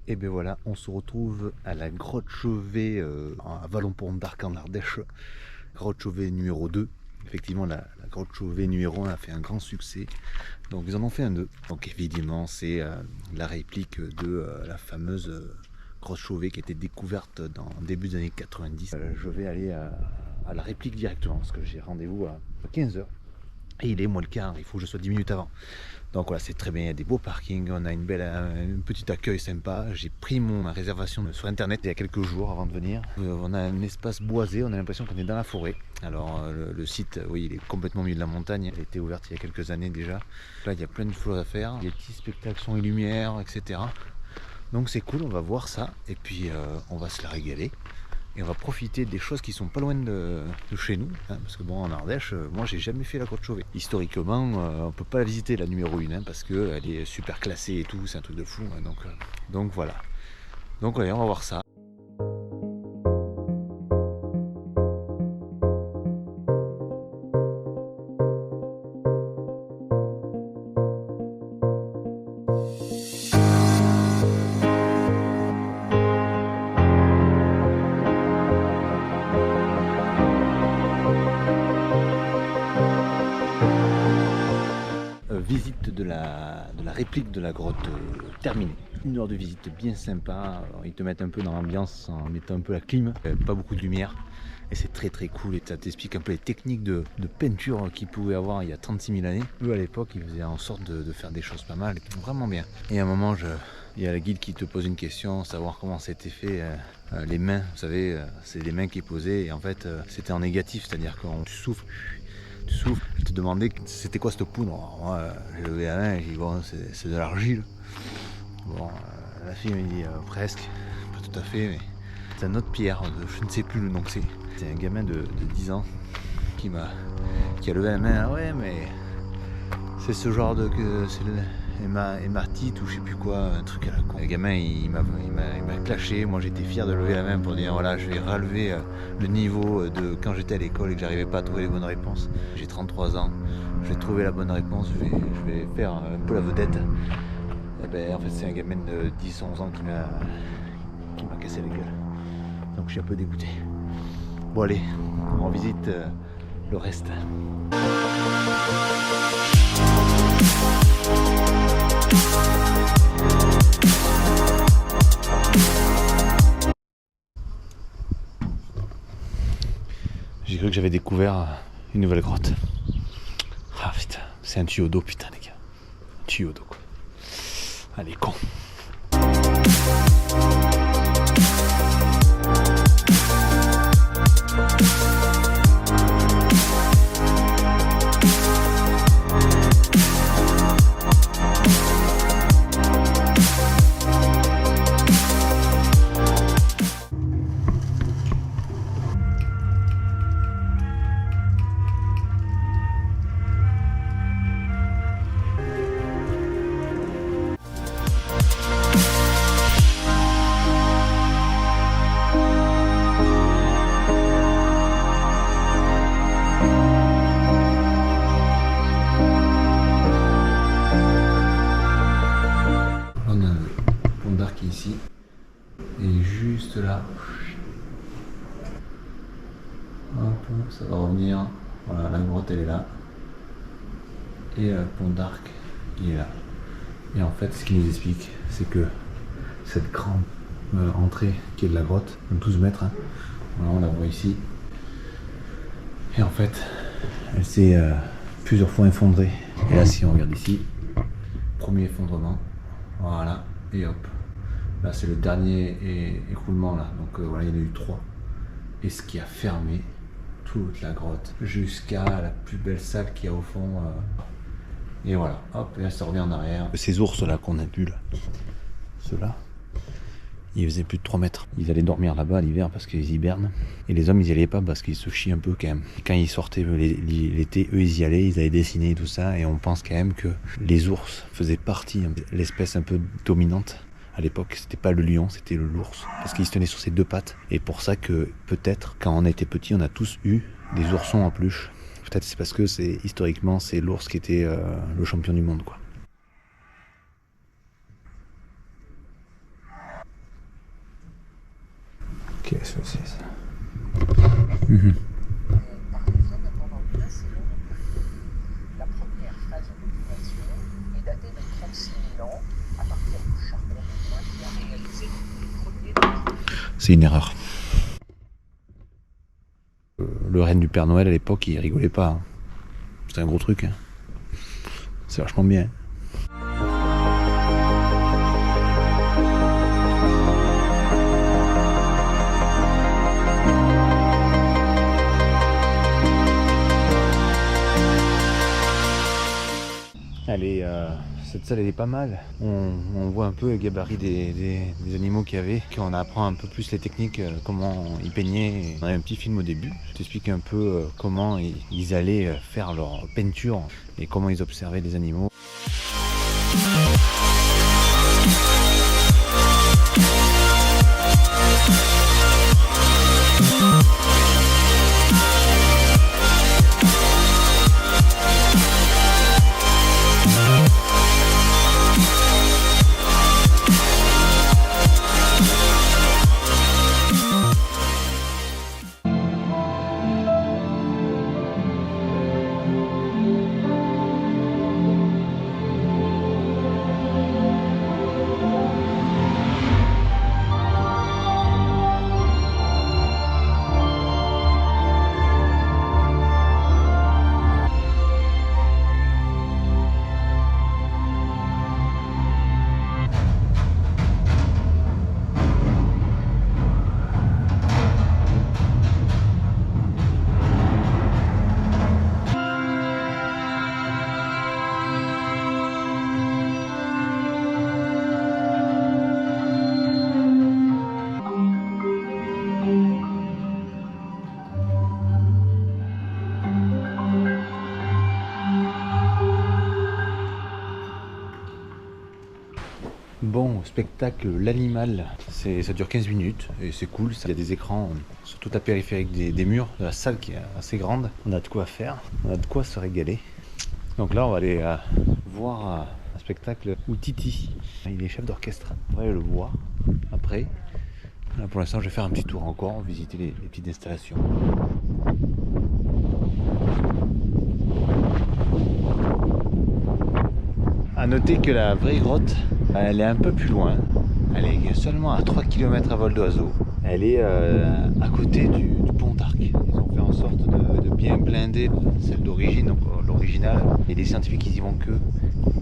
Et bien voilà, on se retrouve à la grotte Chauvet à Vallon-Pont-d'Arc en Ardèche. Grotte Chauvet numéro 2. Effectivement, la grotte Chauvet numéro 1 a fait un grand succès. Donc ils en ont fait un 2. Donc évidemment, c'est la réplique de la fameuse grotte Chauvet qui a été découverte dans le début des années 90. Je vais aller à la réplique directement parce que j'ai rendez-vous à 15 h. Et il est moins le quart, il faut que je sois 10 minutes avant. Donc voilà, c'est très bien, il y a des beaux parkings, on a un petit accueil sympa. J'ai pris ma réservation sur internet il y a quelques jours avant de venir. On a un espace boisé, on a l'impression qu'on est dans la forêt. Alors le site, oui, il est complètement au milieu de la montagne, il a été ouvert il y a quelques années déjà. Là, il y a plein de choses à faire, des petits spectacles son et lumière, etc. Donc c'est cool, on va voir ça et puis on va se la régaler. Et on va profiter des choses qui sont pas loin de chez nous, hein, parce que bon, en Ardèche, moi j'ai jamais fait la grotte Chauvet. Historiquement, on peut pas la visiter, la numéro 1, hein, parce qu'elle est super classée et tout, c'est un truc de fou, hein, donc voilà. Donc allez, on va voir ça. Visite de la réplique de la grotte terminée. 1 heure de visite bien sympa. Alors, ils te mettent un peu dans l'ambiance en mettant un peu la clim, pas beaucoup de lumière. Et c'est très très cool et ça t'explique un peu les techniques de peinture qu'ils pouvaient avoir il y a 36 000 années. Eux à l'époque ils faisaient en sorte de faire des choses pas mal, vraiment bien. Et à un moment il y a le guide qui te pose une question, savoir comment c'était fait. Les mains, vous savez, c'est des mains qui posaient et en fait c'était en négatif, c'est-à-dire qu'on souffle. Tu souffles, je te demandais c'était quoi cette poudre. Alors moi j'ai levé la main et j'ai dit bon c'est de l'argile. Bon la fille me dit presque, pas tout à fait, mais c'est une autre pierre, je ne sais plus le nom que c'est. C'est un gamin de 10 ans qui a levé la main, ah ouais mais c'est ce genre de c'est hématite ou je sais plus quoi, un truc à la con. Le gamin il m'a clashé, moi j'étais fier de lever la main pour dire voilà je vais relever le niveau de quand j'étais à l'école et que j'arrivais pas à trouver les bonnes réponses. J'ai 33 ans, je vais trouver la bonne réponse, je vais faire un peu la vedette. Et ben en fait c'est un gamin de 10-11 ans qui m'a cassé la gueule. Donc je suis un peu dégoûté. Bon allez, on visite le reste. J'ai cru que j'avais découvert une nouvelle grotte. Ah putain, c'est un tuyau d'eau putain les gars. Un tuyau d'eau quoi. Allez con. Ici et juste là hop, ça va revenir, voilà la grotte elle est là et le pont d'Arc il est là et en fait ce qu'il nous explique c'est que cette grande entrée qui est de la grotte de 12 mètres hein, voilà, on la voit ici et en fait elle s'est plusieurs fois effondrée et là si on regarde ici premier effondrement voilà et hop. Là c'est le dernier écroulement là, donc voilà il y en a eu 3. Et ce qui a fermé toute la grotte jusqu'à la plus belle salle qu'il y a au fond. Et voilà, hop, et là ça revient en arrière. Ces ours là qu'on a vus là, ceux-là, ils faisaient plus de 3 mètres. Ils allaient dormir là-bas l'hiver parce qu'ils hibernent. Et les hommes ils y allaient pas parce qu'ils se chient un peu quand même. Quand ils sortaient l'été, eux ils y allaient, ils allaient dessiner tout ça. Et on pense quand même que les ours faisaient partie de l'espèce un peu dominante. À l'époque, c'était pas le lion, c'était l'ours. Parce qu'il se tenait sur ses 2 pattes. Et pour ça que, peut-être, quand on était petit, on a tous eu des oursons en peluche. Peut-être c'est parce que historiquement, c'est l'ours qui était le champion du monde, quoi. Qu'est-ce que c'est ça? La première phase d'occupation est datée de 36 000 ans à partir du charbon de bois qui a réalisé les premiers. C'est une erreur. Le renne du Père Noël à l'époque, il rigolait pas. Hein. C'était un gros truc. Hein. C'est vachement bien. Cette salle elle est pas mal. On voit un peu le gabarit des animaux qu'il y avait. On apprend un peu plus les techniques, comment ils peignaient. On a un petit film au début. Je t'explique un peu comment ils allaient faire leur peinture et comment ils observaient les animaux. Bon, spectacle L'Animal, ça dure 15 minutes et c'est cool. Il y a des écrans sur toute la périphérique des murs de la salle qui est assez grande. On a de quoi faire, on a de quoi se régaler. Donc là, on va aller voir un spectacle où Titi, il est chef d'orchestre. On va aller le voir après. Là, pour l'instant, je vais faire un petit tour encore, visiter les petites installations. A noter que la vraie grotte, elle est un peu plus loin. Elle est seulement à 3 km à vol d'oiseau. Elle est à côté du pont d'Arc. Ils ont fait en sorte de bien blinder celle d'origine, donc l'original. Et les scientifiques, ils y vont que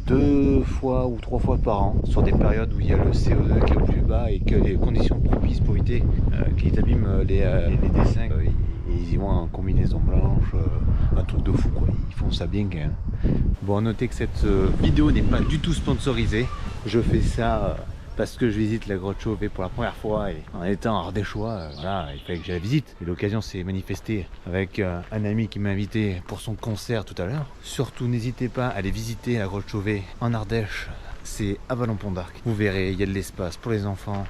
2 fois ou 3 fois par an, sur des périodes où il y a le CO2 qui est au plus bas et que les conditions propices pour éviter qu'ils abîment les dessins. Ils y vont en combinaison blanche, un truc de fou quoi, ils font ça bien quand même. Bon, à noter que cette vidéo n'est pas du tout sponsorisée, je fais ça parce que je visite la grotte Chauvet pour la première fois et en étant ardéchois, voilà, il fallait que j'aille la visite. Et l'occasion s'est manifestée avec un ami qui m'a invité pour son concert tout à l'heure. Surtout n'hésitez pas à aller visiter la grotte Chauvet en Ardèche, c'est à Vallon-Pont d'Arc. Vous verrez, il y a de l'espace pour les enfants.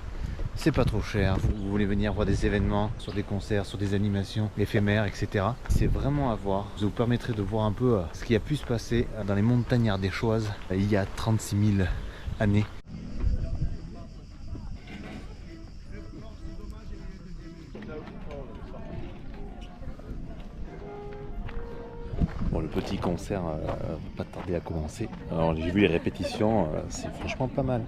C'est pas trop cher, vous voulez venir voir des événements, sur des concerts, sur des animations éphémères, etc. C'est vraiment à voir. Ça vous permettrait de voir un peu ce qui a pu se passer dans les montagnes ardéchoises il y a 36 000 années. Bon, le petit concert va pas tarder à commencer. Alors j'ai vu les répétitions, c'est franchement pas mal.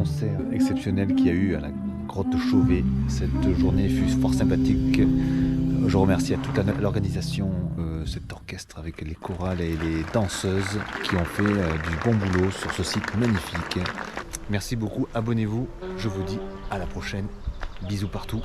concert exceptionnel qu'il y a eu à la grotte Chauvet. Cette journée fut fort sympathique. Je remercie à toute l'organisation, cet orchestre avec les chorales et les danseuses qui ont fait du bon boulot sur ce site magnifique. Merci beaucoup, abonnez-vous, je vous dis à la prochaine. Bisous partout.